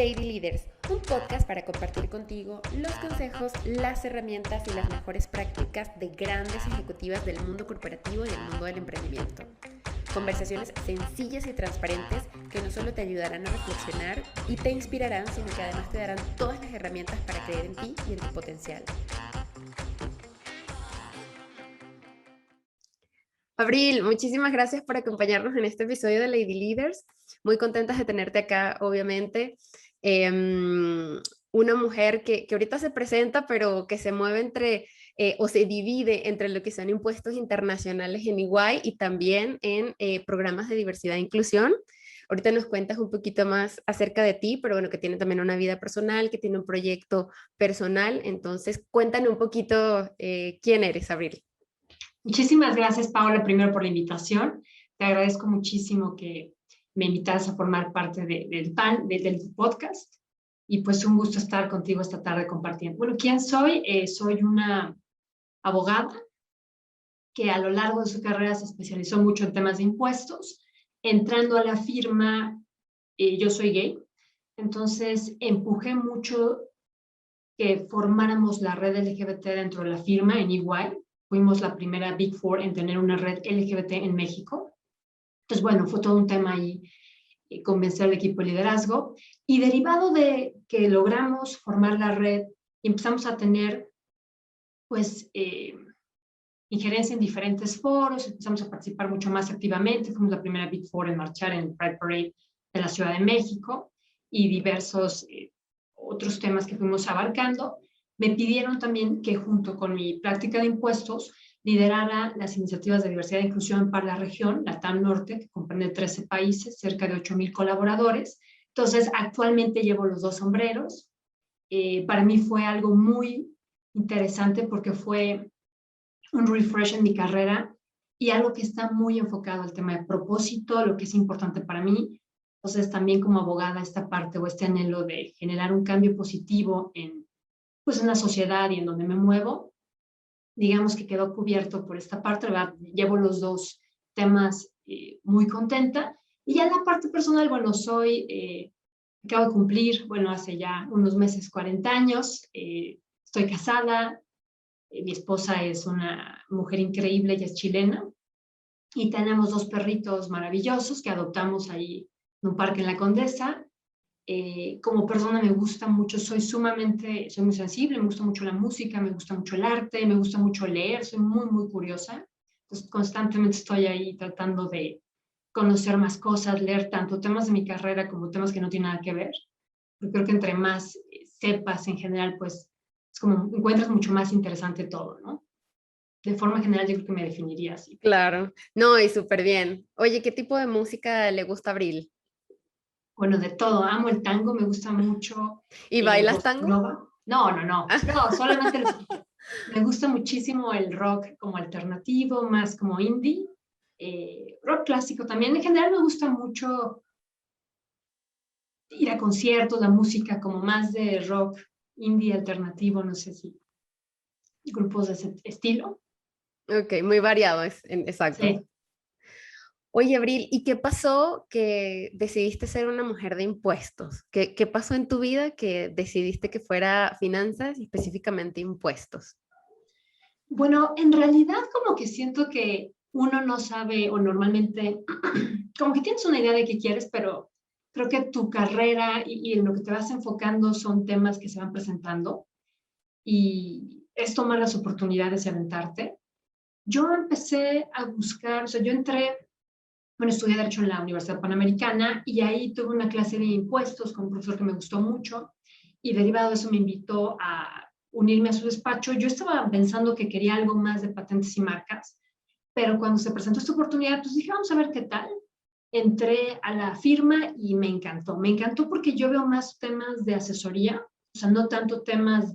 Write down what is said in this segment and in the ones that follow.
Lady Leaders, un podcast para compartir contigo los consejos, las herramientas y las mejores prácticas de grandes ejecutivas del mundo corporativo y del mundo del emprendimiento. Conversaciones sencillas y transparentes que no solo te ayudarán a reflexionar y te inspirarán, sino que además te darán todas las herramientas para creer en ti y en tu potencial. Abril, muchísimas gracias por acompañarnos en este episodio de Lady Leaders. Muy contentas de tenerte acá, obviamente. Una mujer que ahorita se presenta, pero que se mueve entre, o se divide entre lo que son impuestos internacionales en EY y también en programas de diversidad e inclusión. Ahorita nos cuentas un poquito más acerca de ti, pero bueno, que tiene también una vida personal, que tiene un proyecto personal. Entonces, cuéntanos un poquito quién eres, Abril. Muchísimas gracias, Paola, primero por la invitación. Te agradezco muchísimo que me invitas a formar parte del podcast. Y pues un gusto estar contigo esta tarde compartiendo. Bueno, ¿quién soy? Soy una abogada que a lo largo de su carrera se especializó mucho en temas de impuestos. Entrando a la firma, yo soy gay, entonces empujé mucho que formáramos la red LGBT dentro de la firma en EY. Fuimos la primera Big Four en tener una red LGBT en México. Entonces, bueno, fue todo un tema ahí, convencer al equipo de liderazgo. Y derivado de que logramos formar la red y empezamos a tener, pues, injerencia en diferentes foros, empezamos a participar mucho más activamente. Fuimos la primera Big Four en marchar en el Pride Parade de la Ciudad de México y diversos otros temas que fuimos abarcando. Me pidieron también que junto con mi práctica de impuestos liderara las iniciativas de diversidad e inclusión para la región, la TAM Norte, que comprende 13 países, cerca de 8,000 colaboradores. Entonces, actualmente llevo los dos sombreros. Para mí fue algo muy interesante porque fue un refresh en mi carrera y algo que está muy enfocado al tema de propósito, lo que es importante para mí. Entonces, también como abogada, esta parte o este anhelo de generar un cambio positivo en pues, la sociedad y en donde me muevo, digamos que quedó cubierto por esta parte, ¿verdad? Llevo los dos temas muy contenta. Y ya en la parte personal, bueno, acabo de cumplir, bueno, hace ya unos meses 40 años, estoy casada, mi esposa es una mujer increíble, ella es chilena, y tenemos dos perritos maravillosos que adoptamos ahí en un parque en La Condesa. Como persona me gusta mucho, soy muy sensible, me gusta mucho la música, me gusta mucho el arte, me gusta mucho leer, soy muy, muy curiosa. Entonces, constantemente estoy ahí tratando de conocer más cosas, leer tanto temas de mi carrera como temas que no tienen nada que ver. Porque creo que entre más sepas en general, pues es como encuentras mucho más interesante todo, ¿no? De forma general, yo creo que me definiría así. Claro, no, y súper bien. Oye, ¿qué tipo de música le gusta a Abril? Bueno, de todo. Amo el tango, me gusta mucho ¿Y bailas bossa tango? nova. No, solamente lo escucho. Me gusta muchísimo el rock como alternativo, más como indie, rock clásico también. En general me gusta mucho ir a conciertos, la música como más de rock indie alternativo, no sé si grupos de ese estilo. Ok, muy variado, exacto. Sí. Oye, Abril, ¿y qué pasó que decidiste ser una mujer de impuestos? ¿Qué pasó en tu vida que decidiste que fuera finanzas y específicamente impuestos? Bueno, en realidad como que siento que uno no sabe o normalmente como que tienes una idea de qué quieres, pero creo que tu carrera y en lo que te vas enfocando son temas que se van presentando y es tomar las oportunidades y aventarte. Yo empecé a buscar, o sea, yo entré, bueno, estudié Derecho en la Universidad Panamericana y ahí tuve una clase de impuestos con un profesor que me gustó mucho y derivado de eso me invitó a unirme a su despacho. Yo estaba pensando que quería algo más de patentes y marcas, pero cuando se presentó esta oportunidad, pues dije, vamos a ver qué tal. Entré a la firma y me encantó. Me encantó porque yo veo más temas de asesoría, o sea, no tanto temas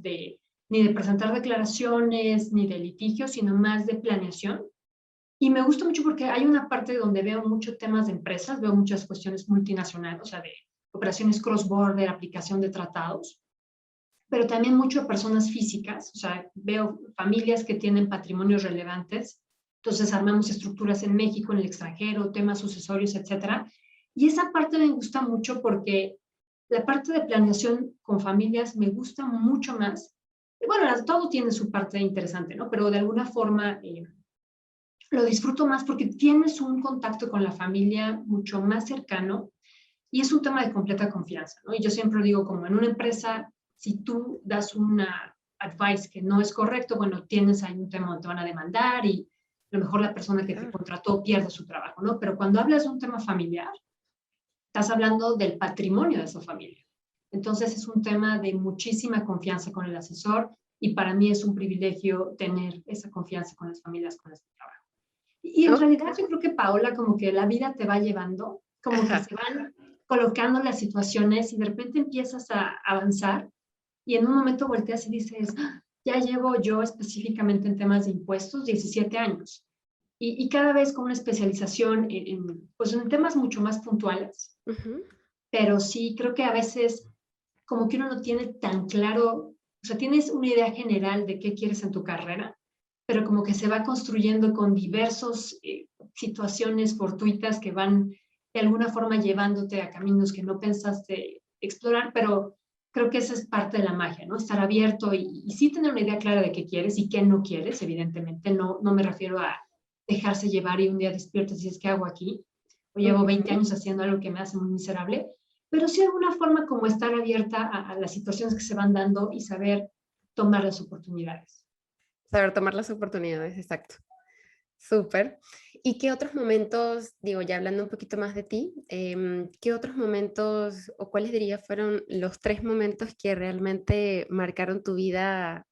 ni de presentar declaraciones, ni de litigio, sino más de planeación. Y me gusta mucho porque hay una parte donde veo muchos temas de empresas, veo muchas cuestiones multinacionales, o sea, de operaciones cross-border, aplicación de tratados, pero también mucho de personas físicas, o sea, veo familias que tienen patrimonios relevantes, entonces armamos estructuras en México, en el extranjero, temas sucesorios, etcétera. Y esa parte me gusta mucho porque la parte de planeación con familias me gusta mucho más. Bueno, todo tiene su parte interesante, ¿no? Pero de alguna forma lo disfruto más porque tienes un contacto con la familia mucho más cercano y es un tema de completa confianza, ¿no? Y yo siempre digo, como en una empresa, si tú das una advice que no es correcto, bueno, tienes ahí un tema donde te van a demandar y a lo mejor la persona que te Claro. contrató pierde su trabajo, ¿no? Pero cuando hablas de un tema familiar, estás hablando del patrimonio de esa familia. Entonces es un tema de muchísima confianza con el asesor y para mí es un privilegio tener esa confianza con las familias con las que trabajo. Y en Oh, realidad yo creo que Paola, como que la vida te va llevando, como que ajá. se van colocando las situaciones y de repente empiezas a avanzar y en un momento volteas y dices, "Ah, ya llevo yo específicamente en temas de impuestos 17 años y cada vez con una especialización pues en temas mucho más puntuales, Ujú. pero sí creo que a veces como que uno no tiene tan claro, o sea, tienes una idea general de qué quieres en tu carrera, pero como que se va construyendo con diversas situaciones fortuitas que van de alguna forma llevándote a caminos que no pensaste explorar, pero creo que esa es parte de la magia, ¿no? Estar abierto y sí tener una idea clara de qué quieres y qué no quieres, evidentemente, no me refiero a dejarse llevar y un día despiertas y dices, ¿qué hago aquí? O llevo 20 Ujú. años haciendo algo que me hace muy miserable, pero sí de alguna forma como estar abierta a las situaciones que se van dando y saber tomar las oportunidades. Saber tomar las oportunidades, exacto. Súper. ¿Y qué otros momentos, digo, ya hablando un poquito más de ti, qué otros momentos o cuáles dirías fueron los tres momentos que realmente marcaron tu vida,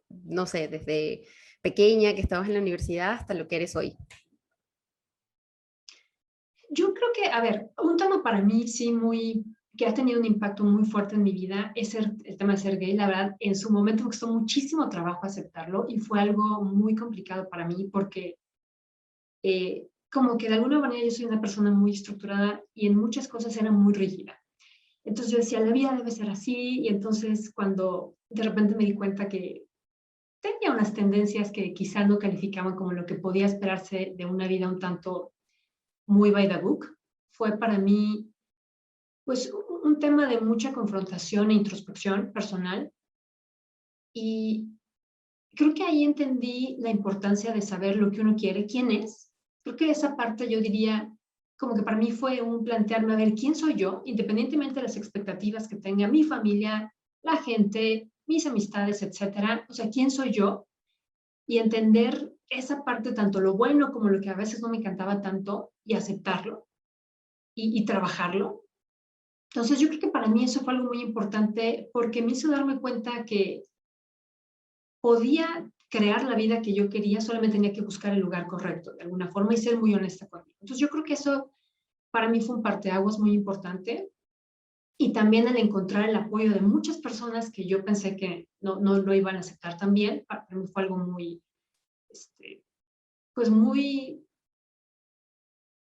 no sé, desde pequeña, que estabas en la universidad, hasta lo que eres hoy? Yo creo que, a ver, un tema para mí sí muy, que ha tenido un impacto muy fuerte en mi vida es el tema de ser gay. La verdad, en su momento me costó muchísimo trabajo aceptarlo y fue algo muy complicado para mí porque como que de alguna manera yo soy una persona muy estructurada y en muchas cosas era muy rígida. Entonces yo decía, la vida debe ser así y entonces cuando de repente me di cuenta que tenía unas tendencias que quizá no calificaban como lo que podía esperarse de una vida un tanto muy by the book, fue para mí pues un tema de mucha confrontación e introspección personal y creo que ahí entendí la importancia de saber lo que uno quiere, quién es. Creo que esa parte yo diría como que para mí fue un plantearme a ver quién soy yo, independientemente de las expectativas que tenga mi familia, la gente, mis amistades, etcétera. O sea, quién soy yo y entender esa parte, tanto lo bueno como lo que a veces no me encantaba tanto, y aceptarlo y trabajarlo. Entonces, yo creo que para mí eso fue algo muy importante porque me hizo darme cuenta que podía crear la vida que yo quería, solamente tenía que buscar el lugar correcto, de alguna forma, y ser muy honesta conmigo. Entonces, yo creo que eso para mí fue un parteaguas muy importante y también el encontrar el apoyo de muchas personas que yo pensé que no lo iban a aceptar también, para mí fue algo muy, pues muy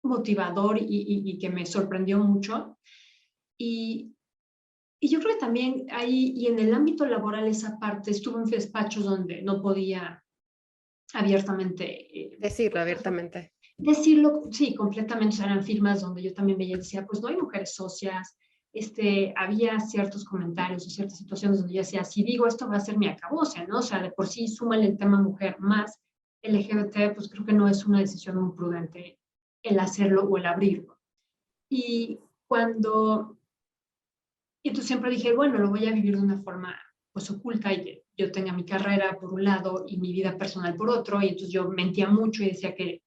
motivador y que me sorprendió mucho. Y, y yo creo que también ahí, y en el ámbito laboral, esa parte, estuve en despachos donde no podía abiertamente, Decirlo pues, abiertamente. decirlo, sí, completamente, o sea, eran firmas donde yo también veía y decía, pues no hay mujeres socias, había ciertos comentarios o ciertas situaciones donde yo decía, si digo esto va a ser mi acabose, ¿no? O sea, de por sí súmale el tema mujer más LGBT, pues creo que no es una decisión muy prudente el hacerlo o el abrirlo. Y cuando, y entonces siempre dije, bueno, lo voy a vivir de una forma pues oculta y que yo tenga mi carrera por un lado y mi vida personal por otro, y entonces yo mentía mucho y decía que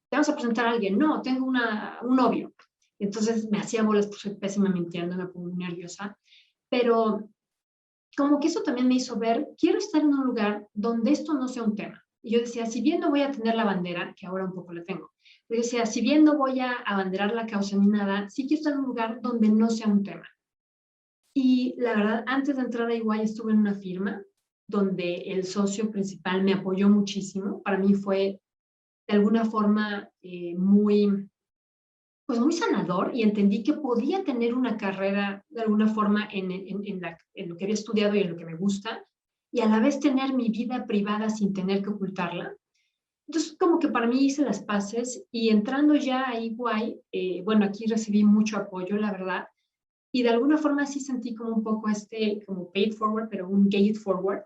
te vamos a presentar a alguien, no, tengo un novio. Entonces me hacía bolas, pues soy pésima mintiendo, me pongo muy nerviosa, pero como que eso también me hizo ver, quiero estar en un lugar donde esto no sea un tema. Y yo decía, si bien no voy a tener la bandera, que ahora un poco la tengo, pero yo decía, si bien no voy a abanderar la causa ni nada, sí quiero estar en un lugar donde no sea un tema. Y la verdad, antes de entrar a Iguay estuve en una firma donde el socio principal me apoyó muchísimo. Para mí fue de alguna forma pues muy sanador y entendí que podía tener una carrera de alguna forma en lo que había estudiado y en lo que me gusta y a la vez tener mi vida privada sin tener que ocultarla. Entonces, como que para mí hice las paces y entrando ya a Iguay, bueno, aquí recibí mucho apoyo, la verdad, Y de alguna forma sí sentí como un poco como paid forward, pero un gate forward.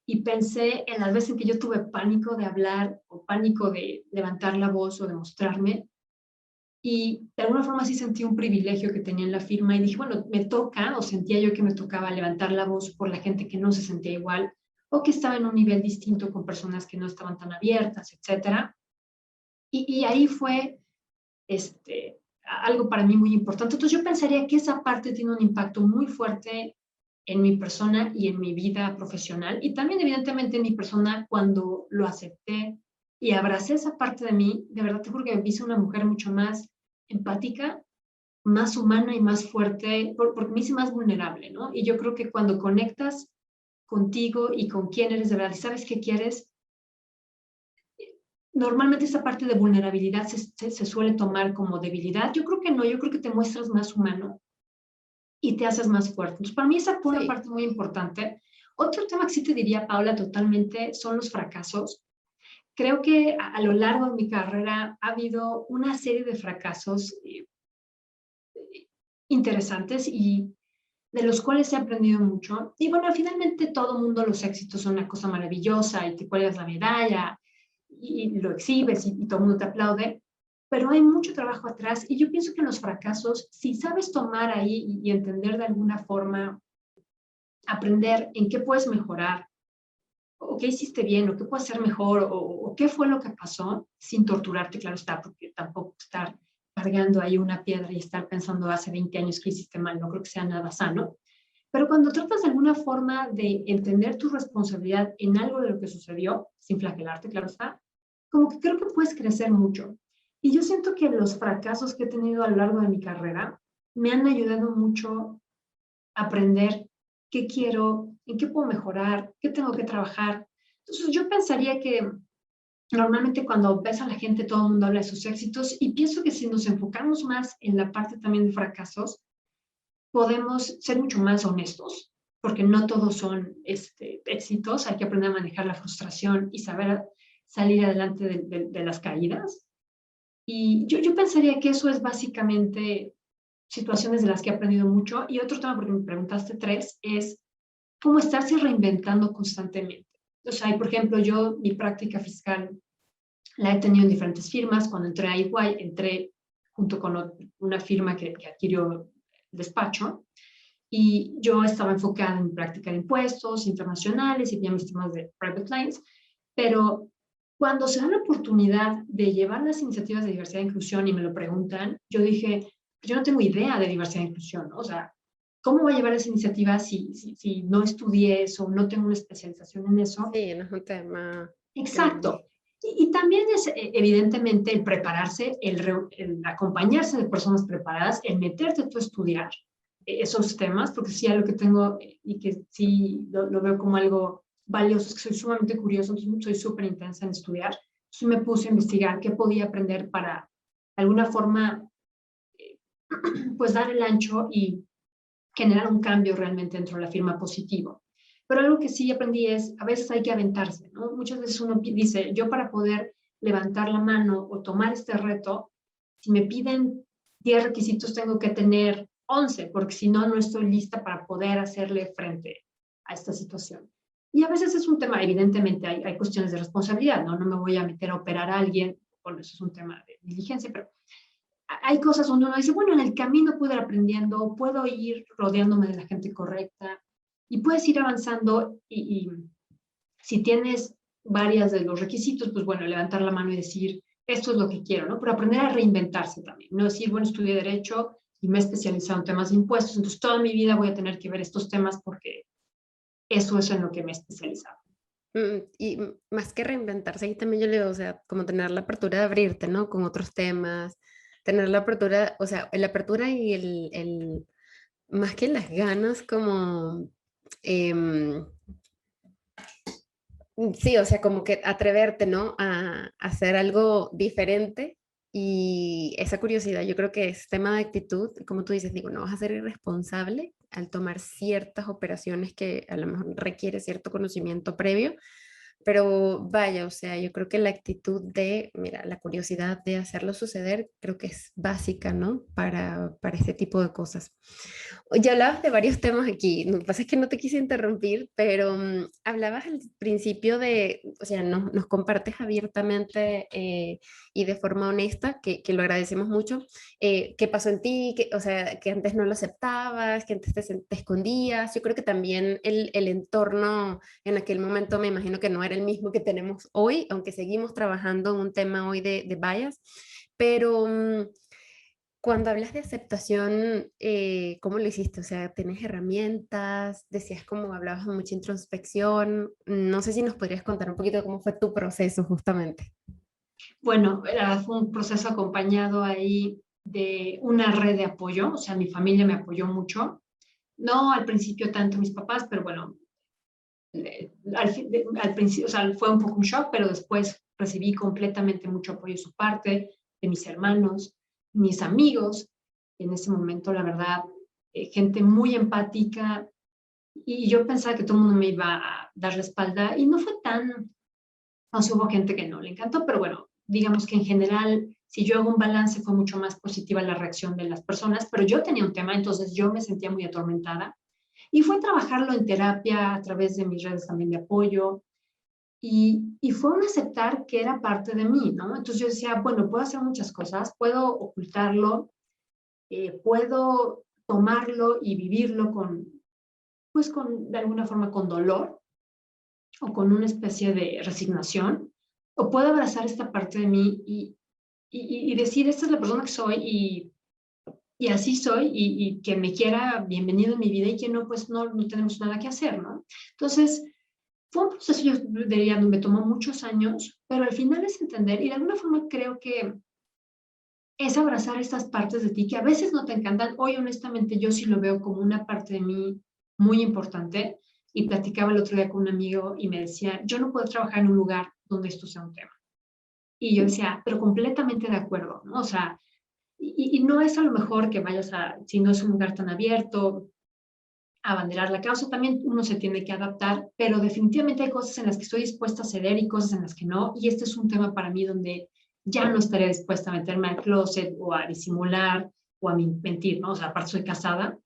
Y pensé en las veces en que yo tuve pánico de hablar o pánico de levantar la voz o de mostrarme. Y de alguna forma sí sentí un privilegio que tenía en la firma y dije, bueno, me toca o sentía yo que me tocaba levantar la voz por la gente que no se sentía igual o que estaba en un nivel distinto con personas que no estaban tan abiertas, etcétera. Y ahí fue algo para mí muy importante. Entonces yo pensaría que esa parte tiene un impacto muy fuerte en mi persona y en mi vida profesional y también evidentemente en mi persona cuando lo acepté y abracé esa parte de mí, de verdad te juro que me hice una mujer mucho más empática, más humana y más fuerte, porque me hice más vulnerable, ¿no? Y yo creo que cuando conectas contigo y con quién eres de verdad y sabes qué quieres, normalmente esa parte de vulnerabilidad se suele tomar como debilidad. Yo creo que no, yo creo que te muestras más humano y te haces más fuerte. Entonces, para mí esa fue una Sí, parte muy importante. Otro tema que sí te diría, Paula, totalmente son los fracasos. Creo que a lo largo de mi carrera ha habido una serie de fracasos interesantes y de los cuales he aprendido mucho. Y bueno, finalmente todo mundo los éxitos son una cosa maravillosa y te cuelgas la medalla y lo exhibes y todo el mundo te aplaude, pero hay mucho trabajo atrás y yo pienso que los fracasos, si sabes tomar ahí y entender de alguna forma, aprender en qué puedes mejorar, o qué hiciste bien, o qué puedes hacer mejor, o qué fue lo que pasó, sin torturarte, claro está, porque tampoco estar cargando ahí una piedra y estar pensando hace 20 años que hiciste mal, no creo que sea nada sano. Pero cuando tratas de alguna forma de entender tu responsabilidad en algo de lo que sucedió, sin flagelarte, claro está, como que creo que puedes crecer mucho. Y yo siento que los fracasos que he tenido a lo largo de mi carrera me han ayudado mucho a aprender qué quiero, en qué puedo mejorar, qué tengo que trabajar. Entonces yo pensaría que normalmente cuando ves a la gente todo el mundo habla de sus éxitos y pienso que si nos enfocamos más en la parte también de fracasos, podemos ser mucho más honestos, porque no todos son éxitos, hay que aprender a manejar la frustración y saber salir adelante de las caídas. Y yo pensaría que eso es básicamente situaciones de las que he aprendido mucho. Y otro tema, porque me preguntaste tres, es cómo estarse reinventando constantemente. O sea, por ejemplo, yo mi práctica fiscal la he tenido en diferentes firmas. Cuando entré a EY, entré junto con una firma que adquirió el despacho y yo estaba enfocada en práctica de impuestos internacionales y tenía mis temas de private clients, pero cuando se da la oportunidad de llevar las iniciativas de diversidad e inclusión y me lo preguntan, yo dije, yo no tengo idea de diversidad e inclusión, ¿no? O sea, ¿cómo voy a llevar esa iniciativa si no estudié eso, no tengo una especialización en eso? sí, no es un tema Exacto. grande. Y también es evidentemente el prepararse, el acompañarse de personas preparadas, el meterte tú a estudiar esos temas, porque sí algo que tengo y que sí lo veo como algo valioso, es que soy sumamente curioso, entonces soy súper intensa en estudiar. Entonces me puse a investigar qué podía aprender para de alguna forma pues dar el ancho y generar un cambio realmente dentro de la firma positivo. Pero algo que sí aprendí es, a veces hay que aventarse, ¿no? Muchas veces uno dice, yo para poder levantar la mano o tomar este reto, si me piden 10 requisitos, tengo que tener 11, porque si no, no estoy lista para poder hacerle frente a esta situación. Y a veces es un tema, evidentemente hay cuestiones de responsabilidad, ¿no? No me voy a meter a operar a alguien, bueno, eso es un tema de diligencia, pero hay cosas donde uno dice, bueno, en el camino puedo ir aprendiendo, puedo ir rodeándome de la gente correcta y puedes ir avanzando y si tienes varias de los requisitos, pues bueno, levantar la mano y decir, esto es lo que quiero, ¿no? Pero aprender a reinventarse también, no decir, bueno, estudié Derecho y me he especializado en temas de impuestos, entonces toda mi vida voy a tener que ver estos temas porque eso es en lo que me he especializado. Y más que reinventarse, ahí también yo le digo, o sea, como tener la apertura de abrirte, ¿no? Con otros temas, tener la apertura, o sea, la apertura y más que las ganas, como, em, sí, o sea, como que atreverte, ¿no? A hacer algo diferente y esa curiosidad, yo creo que es tema de actitud, como tú dices, digo, no vas a ser irresponsable al tomar ciertas operaciones que a lo mejor requiere cierto conocimiento previo, pero vaya, o sea, yo creo que la actitud de, mira, la curiosidad de hacerlo suceder, creo que es básica, ¿no? Para este tipo de cosas. Ya hablabas de varios temas aquí, lo que pasa es que no te quise interrumpir, pero hablabas al principio de, o sea, nos compartes abiertamente y de forma honesta, que lo agradecemos mucho, qué pasó en ti, que, o sea, que antes no lo aceptabas, que antes te escondías. Yo creo que también el entorno en aquel momento me imagino que no era el mismo que tenemos hoy, aunque seguimos trabajando en un tema hoy de bias, pero cuando hablas de aceptación, ¿cómo lo hiciste? O sea, ¿tenés herramientas? Decías como hablabas de mucha introspección. No sé si nos podrías contar un poquito cómo fue tu proceso justamente. Bueno, fue un proceso acompañado ahí de una red de apoyo, o sea, mi familia me apoyó mucho. No al principio tanto mis papás, pero bueno, al principio, o sea, fue un poco un shock, pero después recibí completamente mucho apoyo de su parte, de mis hermanos, mis amigos. En ese momento, la verdad, gente muy empática, y yo pensaba que todo el mundo me iba a dar la espalda, y no fue tan, no sé, hubo gente que no le encantó, pero bueno, digamos que en general, si yo hago un balance, fue mucho más positiva la reacción de las personas, pero yo tenía un tema, entonces yo me sentía muy atormentada. Y fue trabajarlo en terapia a través de mis redes también de apoyo. Y fue un aceptar que era parte de mí, ¿no? Entonces yo decía, bueno, puedo hacer muchas cosas, puedo ocultarlo, puedo tomarlo y vivirlo con, pues con, de alguna forma con dolor o con una especie de resignación, o puedo abrazar esta parte de mí y decir, esta es la persona que soy y así soy y que me quiera bienvenido en mi vida y que no, pues no tenemos nada que hacer, ¿no? Entonces, fue un proceso, yo diría, me tomó muchos años, pero al final es entender y de alguna forma creo que es abrazar estas partes de ti que a veces no te encantan. Hoy, honestamente, yo sí lo veo como una parte de mí muy importante y platicaba el otro día con un amigo y me decía, yo no puedo trabajar en un lugar donde esto sea un tema. Y yo decía, pero completamente de acuerdo, ¿no? O sea, y no es a lo mejor que vayas a, si no es un lugar tan abierto, a abanderar la causa, también uno se tiene que adaptar, pero definitivamente hay cosas en las que estoy dispuesta a ceder y cosas en las que no, y este es un tema para mí donde ya no estaría dispuesta a meterme al closet o a disimular o a mentir, ¿no? O sea, aparte soy casada,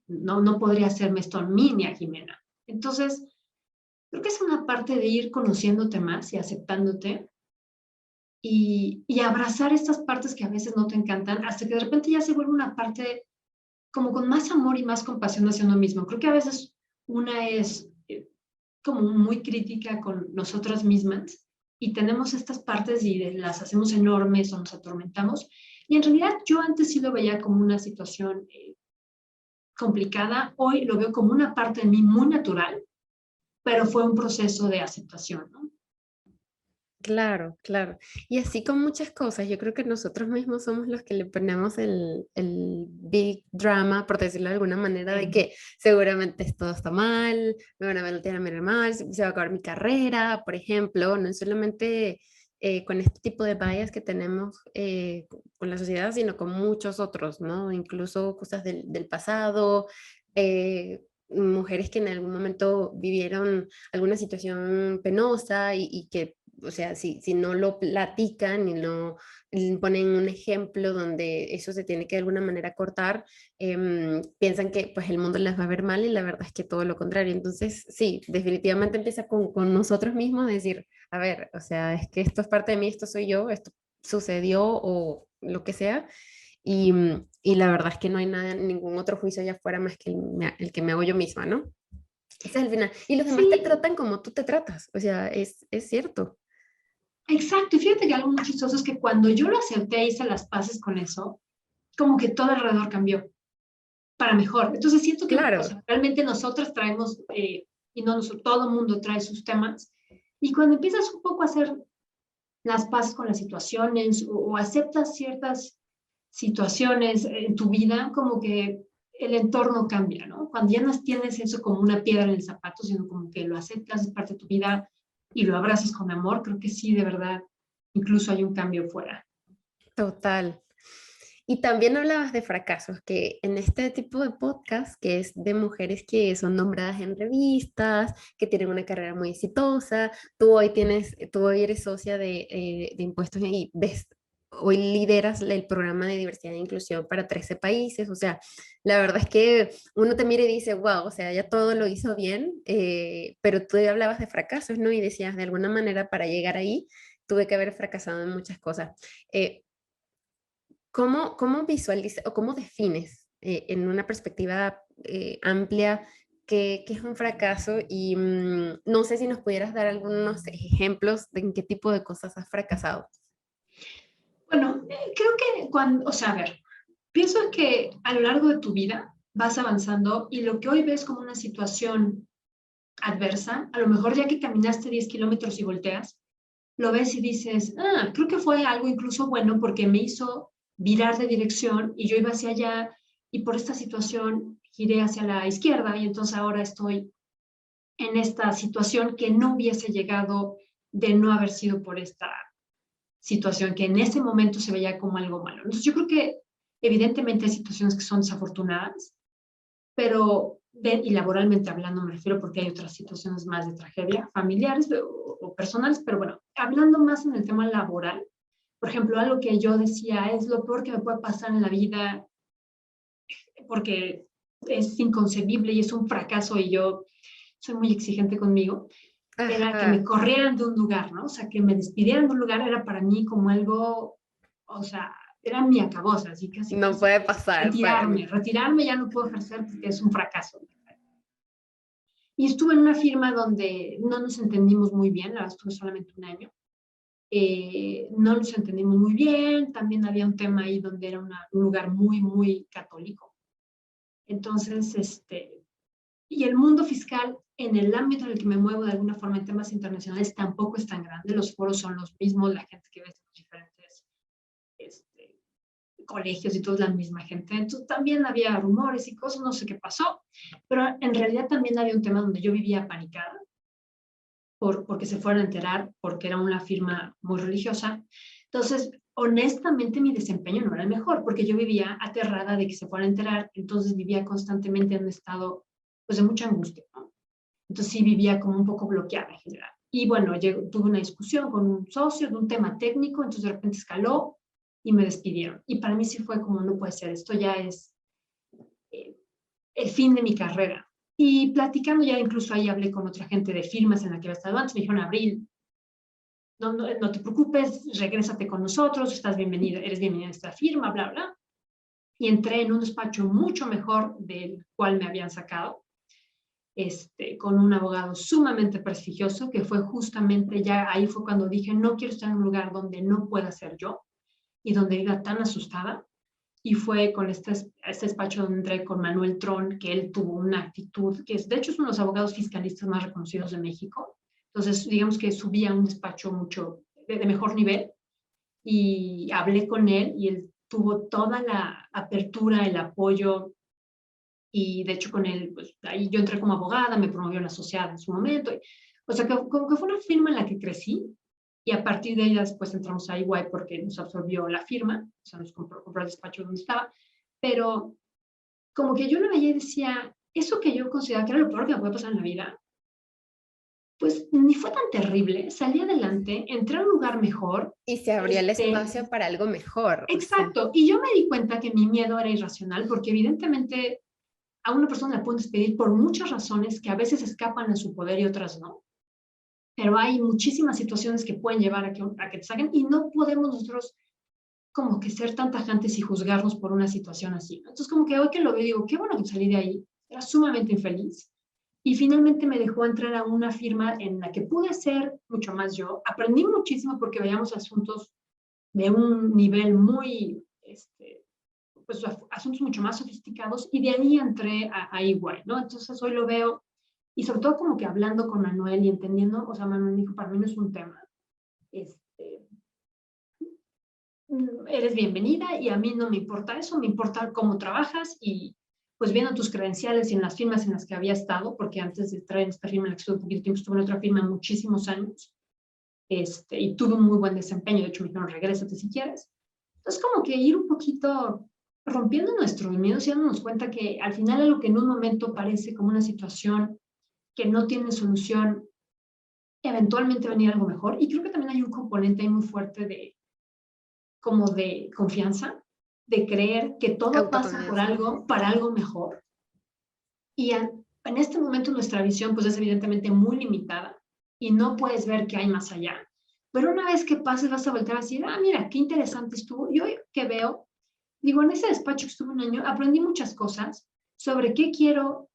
no podría hacerme esto a mí ni a Jimena. Entonces, creo que es una parte de ir conociéndote más y aceptándote y abrazar estas partes que a veces no te encantan hasta que de repente ya se vuelve una parte como con más amor y más compasión hacia uno mismo. Creo que a veces una es como muy crítica con nosotras mismas y tenemos estas partes y las hacemos enormes o nos atormentamos. Y en realidad yo antes sí lo veía como una situación complicada, hoy lo veo como una parte de mí muy natural, pero fue un proceso de aceptación, ¿no? Claro, claro. Y así con muchas cosas, yo creo que nosotros mismos somos los que le ponemos el big drama, por decirlo de alguna manera, de que seguramente todo está mal, me van a ver a mirar mal, se va a acabar mi carrera, por ejemplo, no solamente con este tipo de bias que tenemos con la sociedad, sino con muchos otros, ¿no? Incluso cosas del pasado, mujeres que en algún momento vivieron alguna situación penosa y que o sea, si no lo platican y no ponen un ejemplo donde eso se tiene que de alguna manera cortar, piensan que pues el mundo les va a ver mal y la verdad es que todo lo contrario. Entonces, sí, definitivamente empieza con nosotros mismos a decir, a ver, o sea, es que esto es parte de mí, esto soy yo, esto sucedió o lo que sea. Y la verdad es que no hay nada, ningún otro juicio allá afuera más que el que me hago yo misma, ¿no? Ese es el final. Y los demás te Sí, tratan como tú te tratas. O sea, es cierto. exacto. Y fíjate que algo muy chistoso es que cuando yo lo acepté y hice las paces con eso, como que todo alrededor cambió para mejor. Entonces siento que, o Claro, sea, realmente nosotras traemos, y no nosotros, todo el mundo trae sus temas, y cuando empiezas un poco a hacer las paces con las situaciones o aceptas ciertas situaciones en tu vida, como que el entorno cambia, ¿no? Cuando ya no tienes eso como una piedra en el zapato, sino como que lo aceptas, es parte de tu vida y lo abrazas con amor, creo que sí, de verdad, incluso hay un cambio fuera. total. Y también hablabas de fracasos, que en este tipo de podcast, que es de mujeres que son nombradas en revistas, que tienen una carrera muy exitosa, tú hoy eres socia de impuestos y hoy lideras el programa de diversidad e inclusión para 13 países, o sea, la verdad es que uno te mira y dice, wow, o sea, ya todo lo hizo bien, pero tú hablabas de fracasos, ¿no? Y decías, de alguna manera, para llegar ahí, tuve que haber fracasado en muchas cosas. ¿Cómo visualizas o cómo defines en una perspectiva amplia qué es un fracaso? Y no sé si nos pudieras dar algunos ejemplos de en qué tipo de cosas has fracasado. Bueno, creo que cuando, o sea, a ver, pienso que a lo largo de tu vida vas avanzando y lo que hoy ves como una situación adversa, a lo mejor ya que caminaste 10 kilómetros y volteas, lo ves y dices, ah, creo que fue algo incluso bueno porque me hizo virar de dirección y yo iba hacia allá y por esta situación giré hacia la izquierda y entonces ahora estoy en esta situación que no hubiese llegado de no haber sido por esta situación que en ese momento se veía como algo malo. Entonces yo creo que evidentemente hay situaciones que son desafortunadas, pero y laboralmente hablando me refiero porque hay otras situaciones más de tragedia, familiares o personales, pero bueno, hablando más en el tema laboral, por ejemplo, algo que yo decía es lo peor que me puede pasar en la vida porque es inconcebible y es un fracaso y yo soy muy exigente conmigo, era que me Ajá, corrieran de un lugar, ¿no? O sea, que me despidieran de un lugar era para mí como algo, o sea, era mi acabose, así casi, no casi puede que pasar para mí. retirarme ya no puedo ejercer porque es un fracaso. Y estuve en una firma donde no nos entendimos muy bien, la verdad estuve solamente un año. No nos entendimos muy bien, también había un tema ahí donde era un lugar muy, muy católico. Entonces, y el mundo fiscal en el ámbito en el que me muevo de alguna forma en temas internacionales tampoco es tan grande, los foros son los mismos, la gente que ves en los diferentes colegios y toda la misma gente. Entonces también había rumores y cosas, no sé qué pasó, pero en realidad también había un tema donde yo vivía panicada porque se fueran a enterar, porque era una firma muy religiosa. Entonces, honestamente, mi desempeño no era el mejor, porque yo vivía aterrada de que se fueran a enterar, entonces vivía constantemente en un estado pues, de mucha angustia, ¿no? Entonces sí vivía como un poco bloqueada en general. Y bueno, tuve una discusión con un socio de un tema técnico, entonces de repente escaló y me despidieron. Y para mí sí fue como, no puede ser, esto ya es eh, el fin de mi carrera. Y platicando ya incluso ahí hablé con otra gente de firmas en la que había estado antes, me dijeron, Abril, no te preocupes, regrésate con nosotros, estás bienvenida, eres bienvenida a esta firma, bla, bla. Y entré en un despacho mucho mejor del cual me habían sacado, con un abogado sumamente prestigioso, que fue justamente ya ahí fue cuando dije, no quiero estar en un lugar donde no pueda ser yo y donde iba tan asustada. Y fue con este despacho donde entré con Manuel Tron, que él tuvo una actitud, que es, de hecho es uno de los abogados fiscalistas más reconocidos de México. Entonces, digamos que subí a un despacho mucho de mejor nivel y hablé con él y él tuvo toda la apertura, el apoyo y de hecho con él, pues ahí yo entré como abogada, me promovió la asociada en su momento. O sea, como que fue una firma en la que crecí y a partir de ella después entramos a EY porque nos absorbió la firma, o sea, nos compró el despacho donde estaba, pero como que yo lo veía y decía, eso que yo consideraba que era lo peor que me puede pasar en la vida, pues ni fue tan terrible, salí adelante, entré a un lugar mejor, Y se abría el espacio para algo mejor. O sea, exacto, y yo me di cuenta que mi miedo era irracional porque evidentemente a una persona la pueden despedir por muchas razones que a veces escapan a su poder y otras no. Pero hay muchísimas situaciones que pueden llevar a que te saquen y no podemos nosotros como que ser tan tajantes y juzgarnos por una situación así. Entonces, como que hoy que lo veo, digo, qué bueno que salí de ahí, era sumamente infeliz. Y finalmente me dejó entrar a una firma en la que pude ser mucho más yo. Aprendí muchísimo porque veíamos asuntos de un nivel muy, pues asuntos mucho más sofisticados y de ahí entré a EY, ¿no? Entonces hoy lo veo y sobre todo como que hablando con Manuel y entendiendo, o sea, Manuel dijo, para mí no es un tema, eres bienvenida y a mí no me importa eso, me importa cómo trabajas y pues viendo tus credenciales y en las firmas en las que había estado, porque antes de estar en esta firma en la que estuve un poquito tiempo, estuve en otra firma muchísimos años, y tuve un muy buen desempeño, de hecho me dijeron, regrésate si quieres. Entonces, como que ir un poquito rompiendo nuestros miedos y dándonos cuenta que al final algo que en un momento parece como una situación que no tiene solución, eventualmente va a venir algo mejor. Y creo que también hay un componente ahí muy fuerte de, como de confianza, de creer que todo pasa por Autoconfianza. algo, para algo mejor. Y en este momento nuestra visión pues es evidentemente muy limitada y no puedes ver qué hay más allá. Pero una vez que pases vas a volver a decir, ah, mira, qué interesante estuvo. Yo que veo, digo, en ese despacho que estuve un año, aprendí muchas cosas sobre qué quiero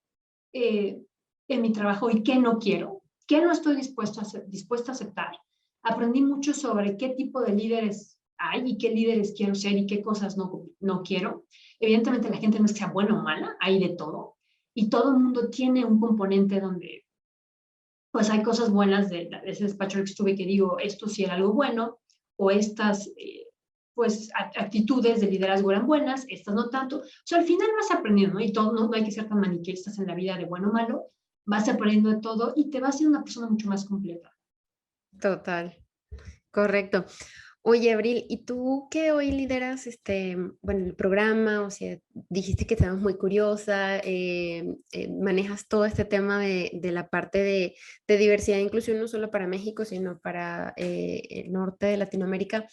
en mi trabajo y qué no quiero, qué no estoy dispuesto a aceptar. Aprendí mucho sobre qué tipo de líderes hay y qué líderes quiero ser y qué cosas no quiero. Evidentemente la gente no es que sea buena o mala, hay de todo. Y todo el mundo tiene un componente donde pues hay cosas buenas de ese despacho que estuve que digo, esto sí era algo bueno, o estas pues actitudes de liderazgo eran buenas, estas no tanto. O sea, al final vas aprendiendo, ¿no? Y todo, no hay que ser tan maniqueístas en la vida de bueno o malo, vas aprendiendo de todo y te vas haciendo una persona mucho más completa. Total, correcto. Oye, Abril, ¿y tú que hoy lideras bueno, el programa? O sea, dijiste que estabas muy curiosa, manejas todo este tema de la parte de diversidad e inclusión, no solo para México, sino para el norte de Latinoamérica.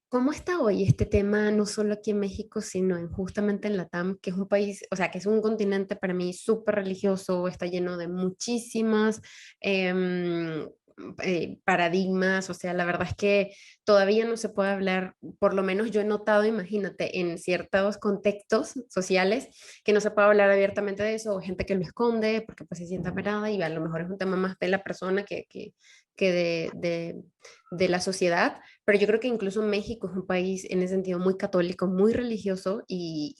¿Cómo está hoy este tema, no solo aquí en México, sino justamente en Latam, que es un país, o sea, que es un continente para mí súper religioso, está lleno de muchísimas em, paradigmas, o sea, la verdad es que todavía no se puede hablar, por lo menos yo he notado, imagínate, en ciertos contextos sociales, que no se puede hablar abiertamente de eso, o gente que lo esconde porque pues se siente apenada y a lo mejor es un tema más de la persona que de la sociedad, pero yo creo que incluso México es un país en ese sentido muy católico, muy religioso y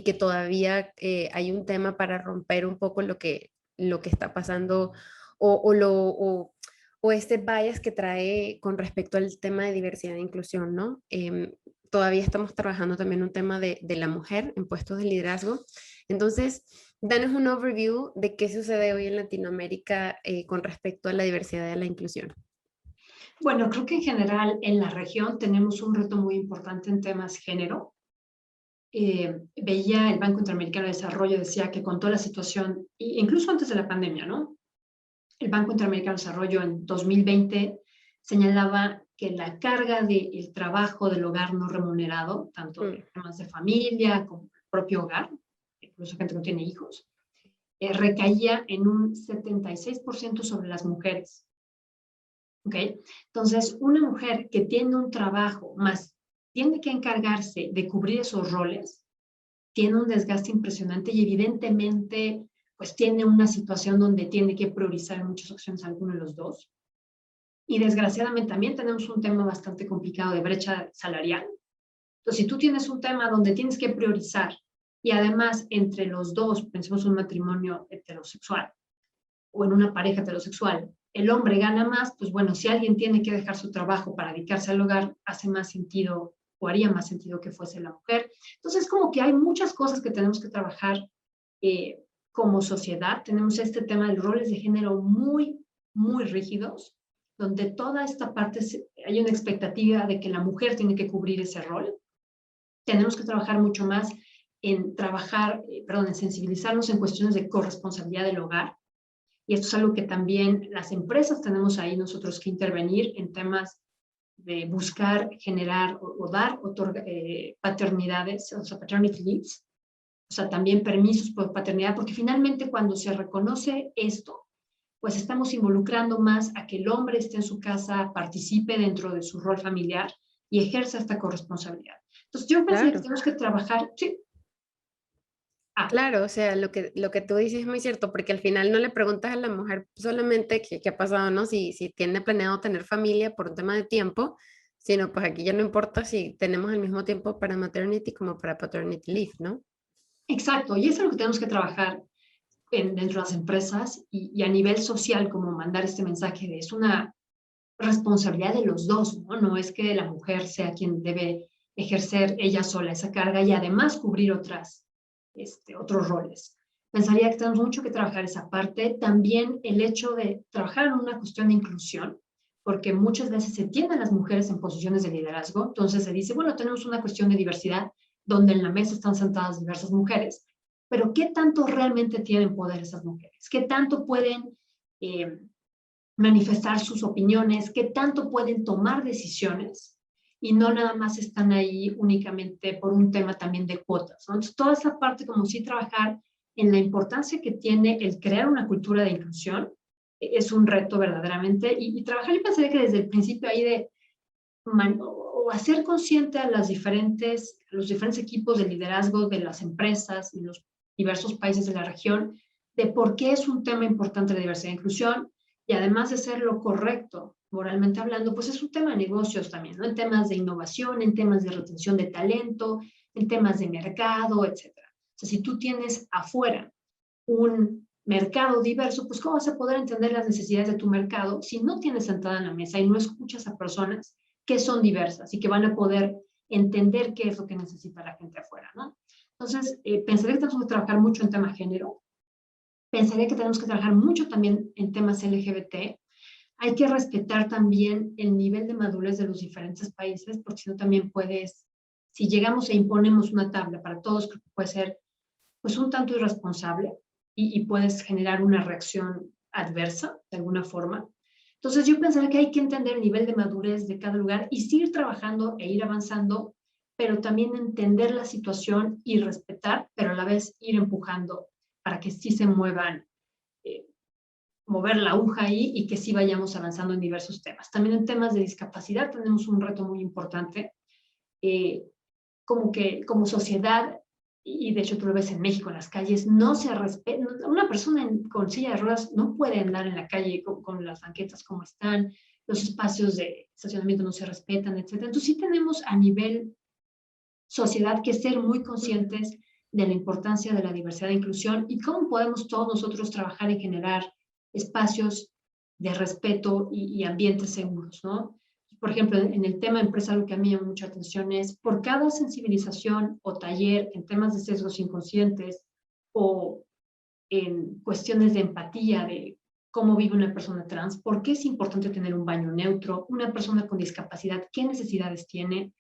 que todavía hay un tema para romper un poco lo que está pasando o este bias que trae con respecto al tema de diversidad e inclusión, ¿no? Todavía estamos trabajando también un tema de la mujer en puestos de liderazgo. Entonces, danos un overview de qué sucede hoy en Latinoamérica con respecto a la diversidad y a la inclusión. Bueno, creo que en general en la región tenemos un reto muy importante en temas género. Veía el Banco Interamericano de Desarrollo, decía que con toda la situación, incluso antes de la pandemia, ¿no? El Banco Interamericano de Desarrollo en 2020 señalaba que la carga del trabajo del hogar no remunerado, tanto de temas de familia como el propio hogar, incluso gente que no tiene hijos, recaía en un 76% sobre las mujeres. ¿Ok? Entonces, una mujer que tiene un trabajo más tiene que encargarse de cubrir esos roles, tiene un desgaste impresionante y evidentemente pues tiene una situación donde tiene que priorizar en muchas ocasiones alguno de los dos. Y desgraciadamente también tenemos un tema bastante complicado de brecha salarial. Entonces, si tú tienes un tema donde tienes que priorizar y además entre los dos, pensemos en un matrimonio heterosexual o en una pareja heterosexual, el hombre gana más, pues bueno, si alguien tiene que dejar su trabajo para dedicarse al hogar, hace más sentido o haría más sentido que fuese la mujer. Entonces, como que hay muchas cosas que tenemos que trabajar como sociedad. Tenemos este tema de roles de género muy, muy rígidos, donde toda esta parte hay una expectativa de que la mujer tiene que cubrir ese rol. Tenemos que trabajar mucho más en en sensibilizarnos en cuestiones de corresponsabilidad del hogar. Y esto es algo que también las empresas tenemos ahí nosotros que intervenir en temas de buscar, generar o dar paternidades, o sea, paternity leaves, o sea, también permisos por paternidad, porque finalmente cuando se reconoce esto, pues estamos involucrando más a que el hombre esté en su casa, participe dentro de su rol familiar y ejerza esta corresponsabilidad. Entonces, yo pensaría que Claro. tenemos que trabajar, sí. Claro, o sea, lo que tú dices es muy cierto, porque al final no le preguntas a la mujer solamente qué ha pasado, ¿no? Si tiene planeado tener familia por un tema de tiempo, sino pues aquí ya no importa si tenemos el mismo tiempo para maternity como para paternity leave, ¿no? Exacto, y eso es lo que tenemos que trabajar dentro de las empresas y a nivel social, como mandar este mensaje de es una responsabilidad de los dos, ¿no? No es que la mujer sea quien debe ejercer ella sola esa carga y además cubrir otros roles. Pensaría que tenemos mucho que trabajar esa parte. También el hecho de trabajar en una cuestión de inclusión, porque muchas veces se tienen a las mujeres en posiciones de liderazgo, entonces se dice, bueno, tenemos una cuestión de diversidad donde en la mesa están sentadas diversas mujeres, pero ¿qué tanto realmente tienen poder esas mujeres? ¿Qué tanto pueden manifestar sus opiniones? ¿Qué tanto pueden tomar decisiones? Y no nada más están ahí únicamente por un tema también de cuotas, ¿no? Entonces, toda esa parte, como sí trabajar en la importancia que tiene el crear una cultura de inclusión, es un reto verdaderamente. Y trabajar, yo pensaría que desde el principio ahí de o hacer consciente a los diferentes equipos de liderazgo de las empresas y los diversos países de la región de por qué es un tema importante la diversidad e inclusión, y además de ser lo correcto, moralmente hablando, pues es un tema de negocios también, ¿no? En temas de innovación, en temas de retención de talento, en temas de mercado, etcétera. O sea, si tú tienes afuera un mercado diverso, pues ¿cómo vas a poder entender las necesidades de tu mercado si no tienes sentada en la mesa y no escuchas a personas que son diversas y que van a poder entender qué es lo que necesita la gente afuera, ¿no? Entonces, pensaría que tenemos que trabajar mucho en tema género, pensaría que tenemos que trabajar mucho también en temas LGBT. Hay que respetar también el nivel de madurez de los diferentes países, porque si no también puedes, si llegamos e imponemos una tabla para todos, creo que puede ser pues un tanto irresponsable y puedes generar una reacción adversa de alguna forma. Entonces yo pensaría que hay que entender el nivel de madurez de cada lugar y seguir trabajando e ir avanzando, pero también entender la situación y respetar, pero a la vez ir empujando para que sí se muevan, mover la aguja ahí y que sí vayamos avanzando en diversos temas. También en temas de discapacidad tenemos un reto muy importante, como que como sociedad, y de hecho tú lo ves en México en las calles, no se respeta, una persona con silla de ruedas no puede andar en la calle con las banquetas como están, los espacios de estacionamiento no se respetan, etc. Entonces sí tenemos a nivel sociedad que ser muy conscientes de la importancia de la diversidad e inclusión y cómo podemos todos nosotros trabajar en generar espacios de respeto y ambientes seguros, ¿no? Por ejemplo, en el tema empresa, lo que a mí me llama mucha atención es por cada sensibilización o taller en temas de sesgos inconscientes o en cuestiones de empatía, de cómo vive una persona trans, por qué es importante tener un baño neutro, una persona con discapacidad, qué necesidades tiene,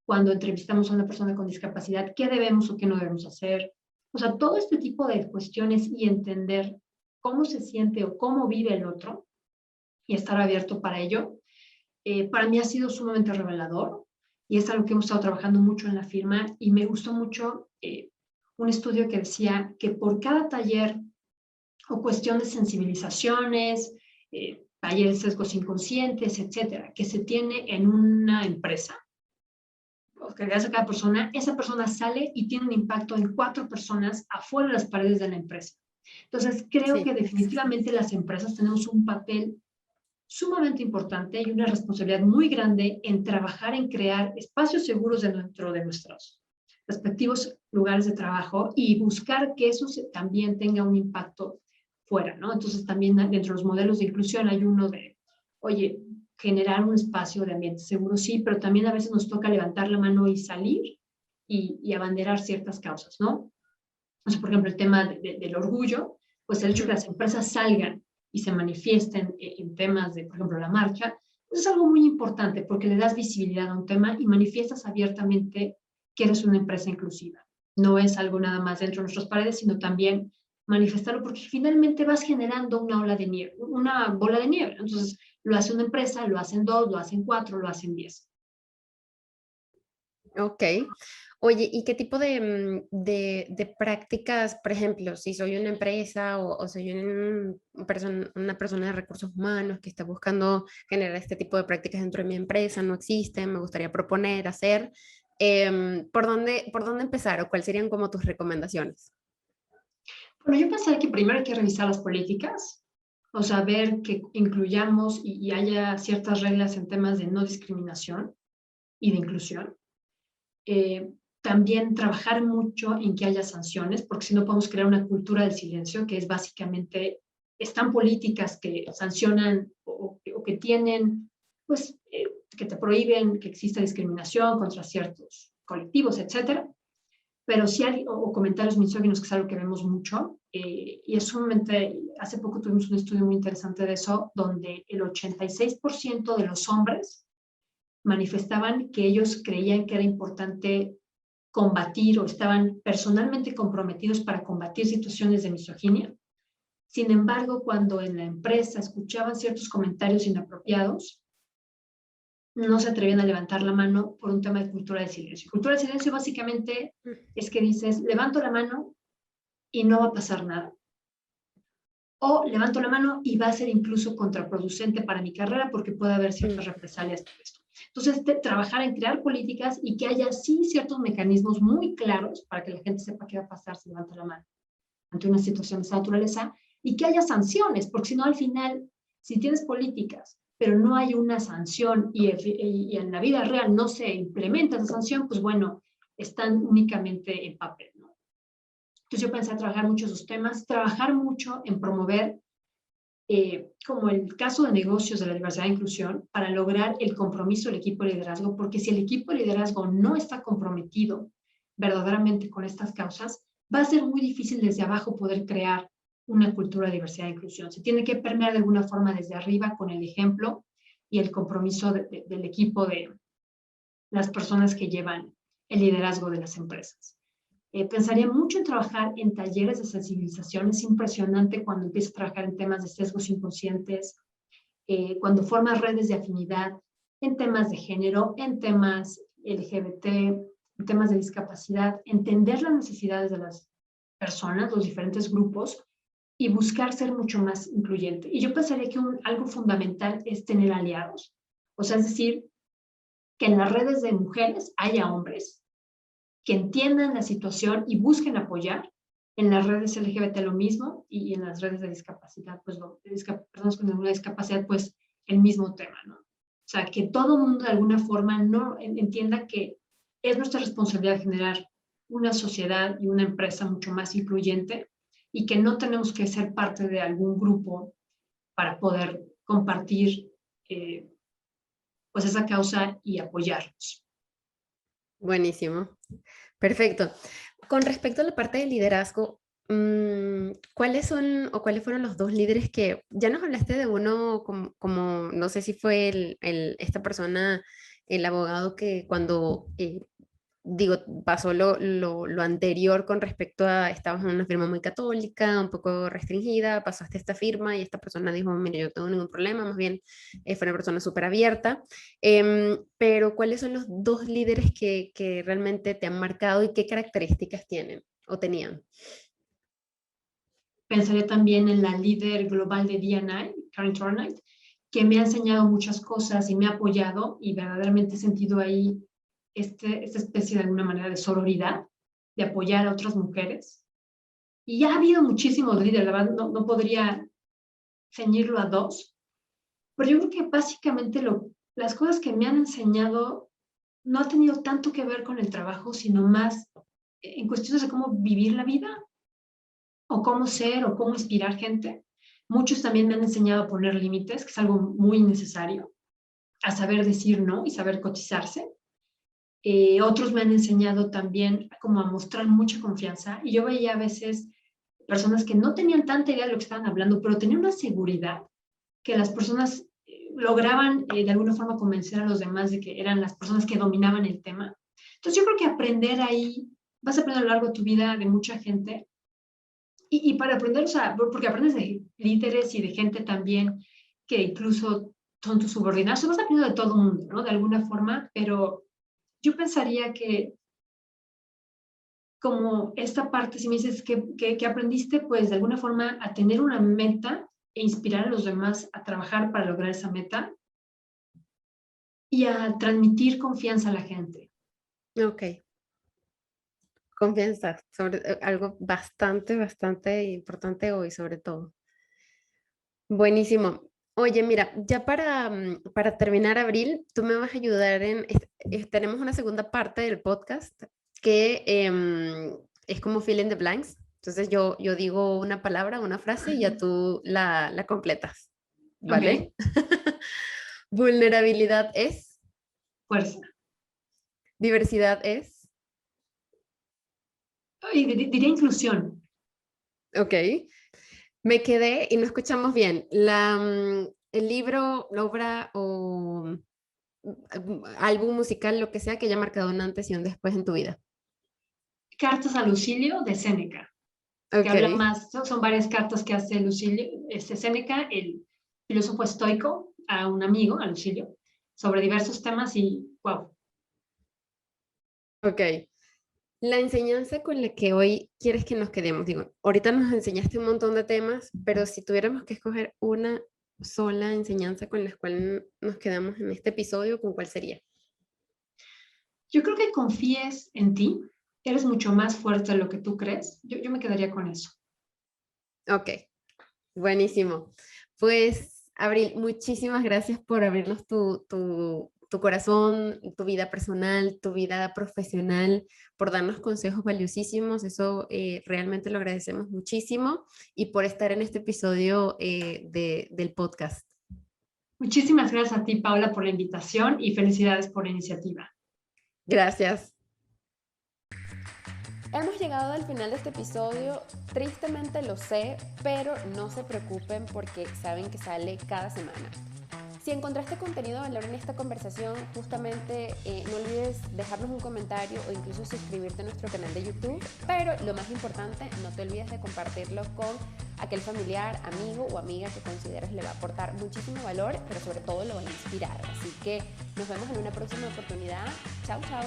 cuando entrevistamos a una persona con discapacidad, qué debemos o qué no debemos hacer. O sea, todo este tipo de cuestiones y entender cómo se siente o cómo vive el otro y estar abierto para ello, para mí ha sido sumamente revelador y es algo que hemos estado trabajando mucho en la firma y me gustó mucho un estudio que decía que por cada taller o cuestión de sensibilizaciones, talleres de sesgos inconscientes, etcétera, que se tiene en una empresa, o que le das a cada persona, esa persona sale y tiene un impacto en 4 personas afuera de las paredes de la empresa. Entonces, creo que definitivamente las empresas tenemos un papel sumamente importante y una responsabilidad muy grande en trabajar en crear espacios seguros dentro de nuestros respectivos lugares de trabajo y buscar que eso también tenga un impacto fuera, ¿no? Entonces también dentro de los modelos de inclusión hay uno de, oye, generar un espacio de ambiente seguro, sí, pero también a veces nos toca levantar la mano y salir y abanderar ciertas causas, ¿no? Entonces, por ejemplo, el tema del orgullo, pues el hecho de que las empresas salgan y se manifiesten en temas de, por ejemplo, la marcha, pues es algo muy importante porque le das visibilidad a un tema y manifiestas abiertamente que eres una empresa inclusiva. No es algo nada más dentro de nuestras paredes, sino también manifestarlo porque finalmente vas generando una ola de nieve, una bola de nieve. Entonces, lo hace una empresa, lo hacen 2, lo hacen 4, lo hacen 10. Ok. Oye, ¿y qué tipo de prácticas, por ejemplo, si soy una empresa o soy una persona de recursos humanos que está buscando generar este tipo de prácticas dentro de mi empresa, no existen, me gustaría proponer, hacer, por dónde empezar o cuáles serían como tus recomendaciones? Bueno, yo pensaría que primero hay que revisar las políticas, o sea, ver que incluyamos y haya ciertas reglas en temas de no discriminación y de inclusión. También trabajar mucho en que haya sanciones, porque si no podemos crear una cultura del silencio, que es básicamente, están políticas que sancionan o que tienen, pues, que te prohíben que exista discriminación contra ciertos colectivos, etcétera. pero sí hay, o comentarios misóginos, que es algo que vemos mucho, y es sumamente, hace poco tuvimos un estudio muy interesante de eso, donde el 86% de los hombres manifestaban que ellos creían que era importante combatir o estaban personalmente comprometidos para combatir situaciones de misoginia. Sin embargo, cuando en la empresa escuchaban ciertos comentarios inapropiados, no se atrevían a levantar la mano por un tema de cultura de silencio. Cultura de silencio básicamente es que dices, levanto la mano y no va a pasar nada. O levanto la mano y va a ser incluso contraproducente para mi carrera porque puede haber ciertas represalias por esto. Entonces, trabajar en crear políticas y que haya sí ciertos mecanismos muy claros para que la gente sepa qué va a pasar si levanta la mano ante una situación de esa naturaleza, y que haya sanciones, porque si no, al final, si tienes políticas, pero no hay una sanción y en la vida real no se implementa esa sanción, pues bueno, están únicamente en papel, ¿no? Entonces yo pensé trabajar mucho esos temas, trabajar mucho en promover, como el caso de negocios de la diversidad e inclusión, para lograr el compromiso del equipo de liderazgo, porque si el equipo de liderazgo no está comprometido verdaderamente con estas causas, va a ser muy difícil desde abajo poder crear una cultura de diversidad e inclusión. Se tiene que permear de alguna forma desde arriba con el ejemplo y el compromiso del equipo de las personas que llevan el liderazgo de las empresas. Pensaría mucho en trabajar en talleres de sensibilización. Es impresionante cuando empiezas a trabajar en temas de sesgos inconscientes, cuando formas redes de afinidad en temas de género, en temas LGBT, en temas de discapacidad, entender las necesidades de las personas, los diferentes grupos, y buscar ser mucho más incluyente. Y yo pensaría que algo fundamental es tener aliados. O sea, es decir, que en las redes de mujeres haya hombres que entiendan la situación y busquen apoyar. En las redes LGBT lo mismo, y en las redes de discapacidad, pues personas con alguna discapacidad, pues el mismo tema, ¿no? O sea, que todo mundo de alguna forma no entienda que es nuestra responsabilidad generar una sociedad y una empresa mucho más incluyente, y que no tenemos que ser parte de algún grupo para poder compartir pues esa causa y apoyarlos. Buenísimo. Perfecto. Con respecto a la parte de liderazgo, ¿cuáles son o cuáles fueron los dos líderes que ya nos hablaste de uno como no sé si fue esta persona, el abogado que cuando digo, pasó lo anterior con respecto a, estabas en una firma muy católica, un poco restringida, pasaste a esta firma y esta persona dijo, mire, yo no tengo ningún problema, más bien fue una persona súper abierta. Pero ¿cuáles son los dos líderes que realmente te han marcado y qué características tienen o tenían? Pensaré también en la líder global de D&I, Karen Tornight, que me ha enseñado muchas cosas y me ha apoyado, y verdaderamente he sentido ahí esta especie de alguna manera de sororidad, de apoyar a otras mujeres. Y ya ha habido muchísimos líderes, la verdad no podría ceñirlo a dos, pero yo creo que básicamente las cosas que me han enseñado no ha tenido tanto que ver con el trabajo, sino más en cuestiones de cómo vivir la vida, o cómo ser, o cómo inspirar gente. Muchos también me han enseñado a poner límites, que es algo muy necesario, a saber decir no y saber cotizarse. Otros me han enseñado también como a mostrar mucha confianza, y yo veía a veces personas que no tenían tanta idea de lo que estaban hablando, pero tenían una seguridad que las personas lograban de alguna forma convencer a los demás de que eran las personas que dominaban el tema. Entonces yo creo que aprender ahí, vas a aprender a lo largo de tu vida de mucha gente, y para aprender, o sea, porque aprendes de líderes y de gente también que incluso son tus subordinados, vas aprendiendo de todo el mundo, ¿no? De alguna forma, pero yo pensaría que como esta parte, si me dices que aprendiste, pues de alguna forma a tener una meta e inspirar a los demás a trabajar para lograr esa meta, y a transmitir confianza a la gente. Ok. Confianza, sobre algo bastante importante hoy, sobre todo. Buenísimo. Oye, mira, ya para terminar, Abril, tú me vas a ayudar tenemos una segunda parte del podcast que es como fill in the blanks. Entonces yo digo una palabra, una frase y ya tú la completas, Ok, ¿vale? Vulnerabilidad es, fuerza, diversidad es, Diría inclusión. Ok. Me quedé y no escuchamos bien. El libro, la obra o álbum musical, lo que sea, que haya marcado un antes y un después en tu vida. Cartas a Lucilio de Séneca, que Ok, habla más, son varias cartas que hace Lucilio, Séneca, el filósofo estoico, a un amigo, a Lucilio, sobre diversos temas y wow. ok. La enseñanza con la que hoy quieres que nos quedemos, digo, ahorita nos enseñaste un montón de temas, pero si tuviéramos que escoger una sola enseñanza con la cual nos quedamos en este episodio, ¿con cuál sería? Yo creo que confíes en ti, eres mucho más fuerte de lo que tú crees. Yo me quedaría con eso. Ok, buenísimo. Pues, Abril, muchísimas gracias por abrirnos tu corazón, tu vida personal, tu vida profesional, por darnos consejos valiosísimos. Eso realmente lo agradecemos muchísimo y por estar en este episodio del podcast. Muchísimas gracias a ti, Paula, por la invitación y felicidades por la iniciativa. Gracias. Hemos llegado al final de este episodio, tristemente lo sé, pero no se preocupen porque saben que sale cada semana. Si encontraste contenido de valor en esta conversación, justamente no olvides dejarnos un comentario o incluso suscribirte a nuestro canal de YouTube, pero lo más importante, no te olvides de compartirlo con aquel familiar, amigo o amiga que consideres le va a aportar muchísimo valor, pero sobre todo lo va a inspirar. Así que nos vemos en una próxima oportunidad. Chao, chao.